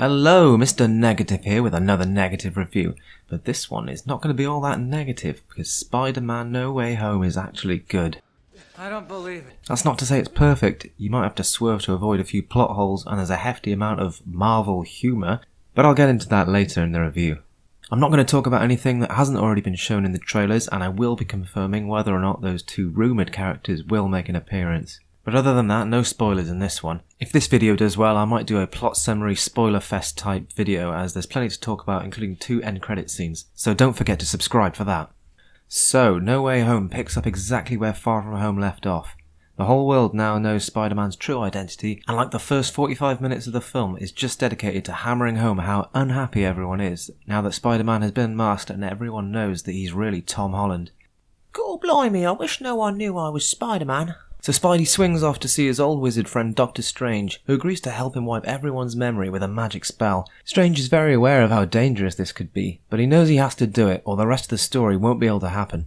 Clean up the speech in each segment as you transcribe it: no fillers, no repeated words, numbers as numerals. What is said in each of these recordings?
Hello, Mr. Negative here with another negative review, but this one is not going to be all that negative because Spider-Man No Way Home is actually good. I don't believe it. That's not to say it's perfect, you might have to swerve to avoid a few plot holes and there's a hefty amount of Marvel humour, but I'll get into that later in the review. I'm not going to talk about anything that hasn't already been shown in the trailers, and I will be confirming whether or not those two rumoured characters will make an appearance. But other than that, no spoilers in this one. If this video does well, I might do a plot summary spoiler fest type video, as there's plenty to talk about, including 2 end credit scenes, so don't forget to subscribe for that. So, No Way Home picks up exactly where Far From Home left off. The whole world now knows Spider-Man's true identity, and like the first 45 minutes of the film is just dedicated to hammering home how unhappy everyone is now that Spider-Man has been masked and everyone knows that he's really Tom Holland. God blimey, I wish no one knew I was Spider-Man. So Spidey swings off to see his old wizard friend Dr. Strange, who agrees to help him wipe everyone's memory with a magic spell. Strange is very aware of how dangerous this could be, but he knows he has to do it or the rest of the story won't be able to happen.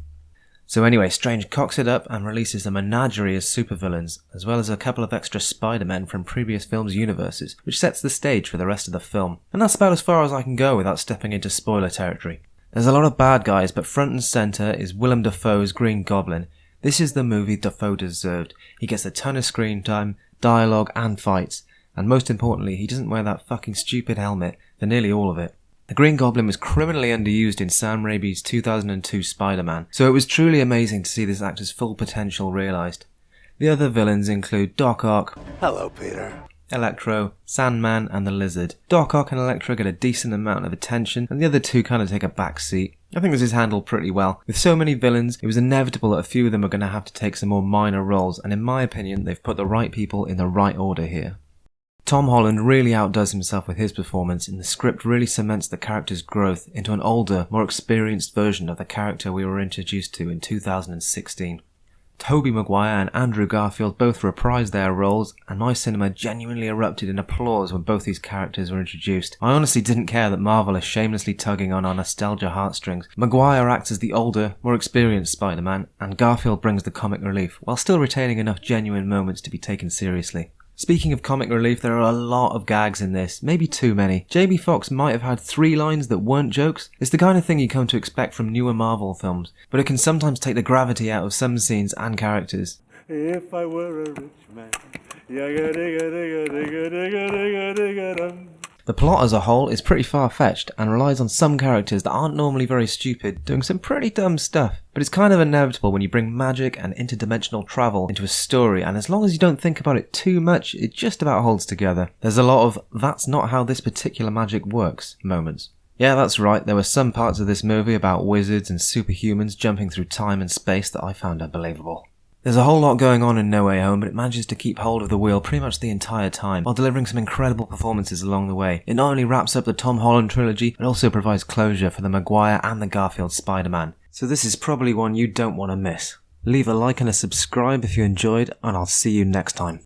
So anyway, Strange cocks it up and releases a menagerie of supervillains, as well as a couple of extra Spider-Men from previous films' universes, which sets the stage for the rest of the film. And that's about as far as I can go without stepping into spoiler territory. There's a lot of bad guys, but front and centre is Willem Dafoe's Green Goblin. This is the movie Dafoe deserved. He gets a ton of screen time, dialogue and fights, and most importantly, he doesn't wear that fucking stupid helmet for nearly all of it. The Green Goblin was criminally underused in Sam Raimi's 2002 Spider-Man, so it was truly amazing to see this actor's full potential realised. The other villains include Doc Ock, Hello, Peter. Electro, Sandman and the Lizard. Doc Ock and Electro get a decent amount of attention, and the other two kind of take a back seat. I think this is handled pretty well. With so many villains, it was inevitable that a few of them are going to have to take some more minor roles, and in my opinion, they've put the right people in the right order here. Tom Holland really outdoes himself with his performance, and the script really cements the character's growth into an older, more experienced version of the character we were introduced to in 2016. Toby Maguire and Andrew Garfield both reprised their roles, and my cinema genuinely erupted in applause when both these characters were introduced. I honestly didn't care that Marvel is shamelessly tugging on our nostalgia heartstrings. Maguire acts as the older, more experienced Spider-Man, and Garfield brings the comic relief, while still retaining enough genuine moments to be taken seriously. Speaking of comic relief, there are a lot of gags in this, maybe too many. Jamie Foxx might have had 3 lines that weren't jokes. It's the kind of thing you come to expect from newer Marvel films, but it can sometimes take the gravity out of some scenes and characters. If I were a rich man. The plot as a whole is pretty far-fetched and relies on some characters that aren't normally very stupid doing some pretty dumb stuff, but it's kind of inevitable when you bring magic and interdimensional travel into a story, and as long as you don't think about it too much, it just about holds together. There's a lot of "that's not how this particular magic works" moments. Yeah, that's right, there were some parts of this movie about wizards and superhumans jumping through time and space that I found unbelievable. There's a whole lot going on in No Way Home, but it manages to keep hold of the wheel pretty much the entire time, while delivering some incredible performances along the way. It not only wraps up the Tom Holland trilogy, but also provides closure for the Maguire and the Garfield Spider-Man. So this is probably one you don't want to miss. Leave a like and a subscribe if you enjoyed, and I'll see you next time.